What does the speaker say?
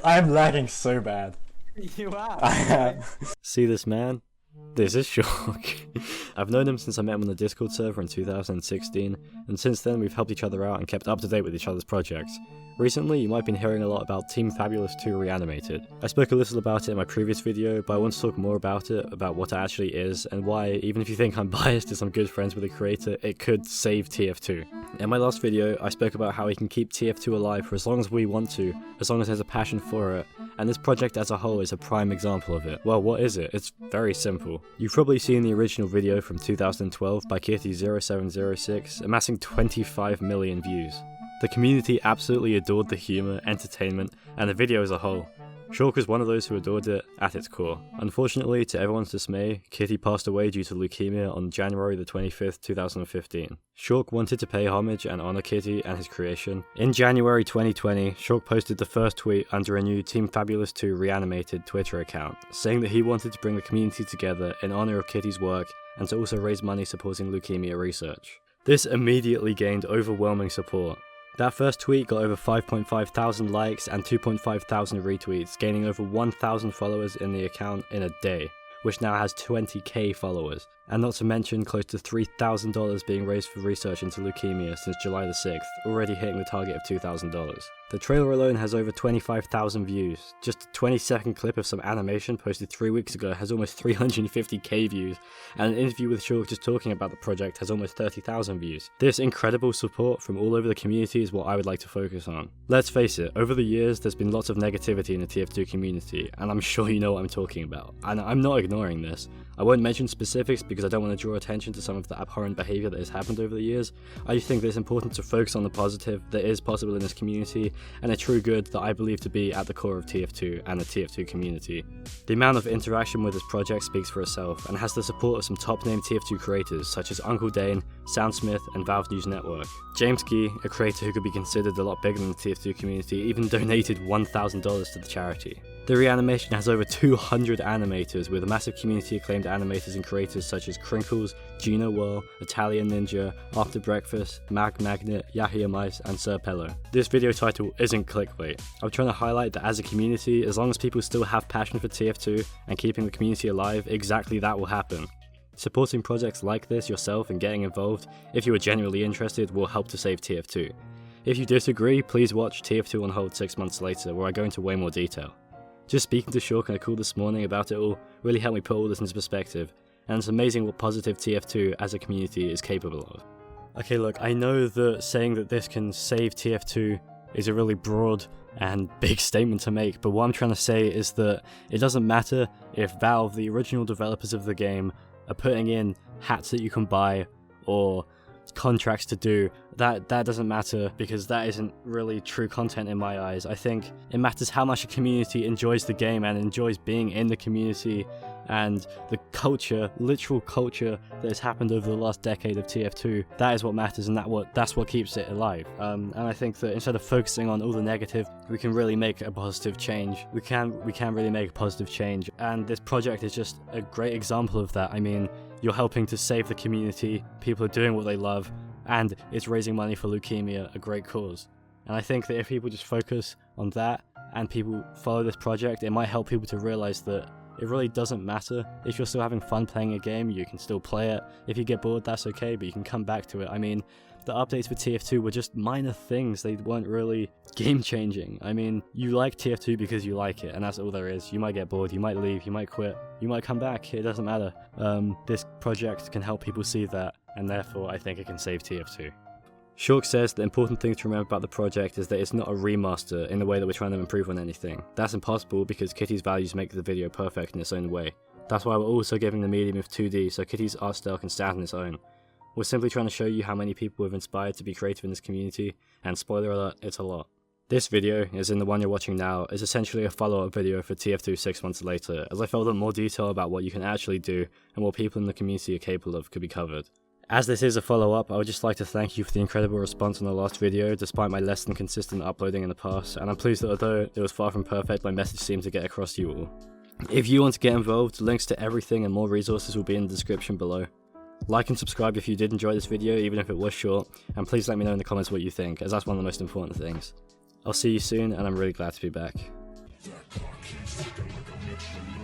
I'm lagging so bad. You are. I am. See this man? This is Shork. I've known him since I met him on the Discord server in 2016, and since then we've helped each other out and kept up to date with each other's projects. Recently, you might have been hearing a lot about Team Fabulous 2 Reanimated. I spoke a little about it in my previous video, but I want to talk more about it, about what it actually is, and why, even if you think I'm biased as I'm good friends with the creator, it could save TF2. In my last video, I spoke about how we can keep TF2 alive for as long as we want to, as long as there's a passion for it, and this project as a whole is a prime example of it. Well, what is it? It's very simple. You've probably seen the original video from 2012 by Kitty0706, amassing 25 million views. The community absolutely adored the humour, entertainment, and the video as a whole. Shork was one of those who adored it at its core. Unfortunately, to everyone's dismay, Kitty passed away due to leukemia on January the 25th, 2015. Shork wanted to pay homage and honour Kitty and his creation. In January 2020, Shork posted the first tweet under a new Team Fabulous 2 Reanimated Twitter account, saying that he wanted to bring the community together in honour of Kitty's work and to also raise money supporting leukemia research. This immediately gained overwhelming support. That first tweet got over 5.5 thousand likes and 2.5 thousand retweets, gaining over 1,000 followers in the account in a day, which now has 20k followers, and not to mention close to $3,000 being raised for research into leukemia since July the 6th, already hitting the target of $2,000. The trailer alone has over 25,000 views. Just a 20-second clip of some animation posted 3 weeks ago has almost 350k views, and an interview with Shork just talking about the project has almost 30,000 views. This incredible support from all over the community is what I would like to focus on. Let's face it, over the years there's been lots of negativity in the TF2 community, and I'm sure you know what I'm talking about, and I'm not ignoring this. I won't mention specifics because I don't want to draw attention to some of the abhorrent behaviour that has happened over the years. I just think that it's important to focus on the positive that is possible in this community and a true good that I believe to be at the core of TF2 and the TF2 community. The amount of interaction with this project speaks for itself and has the support of some top name TF2 creators such as Uncle Dane, Soundsmith and Valve News Network. James Gee, a creator who could be considered a lot bigger than the TF2 community, even donated $1,000 to the charity. The Reanimation has over 200 animators with massive community acclaimed animators and creators such as Crinkles, Gino Whirl, Italian Ninja, After Breakfast, Mag Magnet, Yahya Mice and Sir Pello. This video title isn't clickbait. I'm trying to highlight that as a community, as long as people still have passion for TF2 and keeping the community alive, exactly that will happen. Supporting projects like this yourself and getting involved, if you are genuinely interested, will help to save TF2. If you disagree, please watch TF2 on Hold 6 months later where I go into way more detail. Just speaking to Shork on a call this morning about it all really helped me put all this into perspective, and it's amazing what positive TF2 as a community is capable of. Okay, look, I know that saying that this can save TF2 is a really broad and big statement to make, but what I'm trying to say is that it doesn't matter if Valve, the original developers of the game, are putting in hats that you can buy or contracts to do. That doesn't matter because that isn't really true content in my eyes. I think it matters how much a community enjoys the game and enjoys being in the community and the culture, literal culture that has happened over the last decade of TF2. That is what matters and that's what keeps it alive. And I think that instead of focusing on all the negative, we can really make a positive change. We can really make a positive change, and this project is just a great example of that. I mean, you're helping to save the community, people are doing what they love, and it's raising money for leukemia, a great cause. And I think that if people just focus on that and people follow this project, it might help people to realize that it really doesn't matter. If you're still having fun playing a game, you can still play it. If you get bored, that's okay, but you can come back to it. I mean, the updates for TF2 were just minor things. They weren't really game-changing. I mean, you like TF2 because you like it, and that's all there is. You might get bored, you might leave, you might quit, you might come back, it doesn't matter. This project can help people see that, and therefore I think it can save TF2. Shork says the important thing to remember about the project is that it's not a remaster in the way that we're trying to improve on anything. That's impossible because Kitty's values make the video perfect in its own way. That's why we're also giving the medium of 2D so Kitty's art style can stand on its own. We're simply trying to show you how many people have inspired to be creative in this community, and spoiler alert, it's a lot. This video, as in the one you're watching now, is essentially a follow-up video for TF2 6 months later, as I felt that more detail about what you can actually do and what people in the community are capable of could be covered. As this is a follow-up, I would just like to thank you for the incredible response on the last video, despite my less than consistent uploading in the past, and I'm pleased that although it was far from perfect, my message seemed to get across to you all. If you want to get involved, links to everything and more resources will be in the description below. Like and subscribe if you did enjoy this video, even if it was short, and please let me know in the comments what you think, as that's one of the most important things. I'll see you soon, and I'm really glad to be back. That car keys ticking like a mission.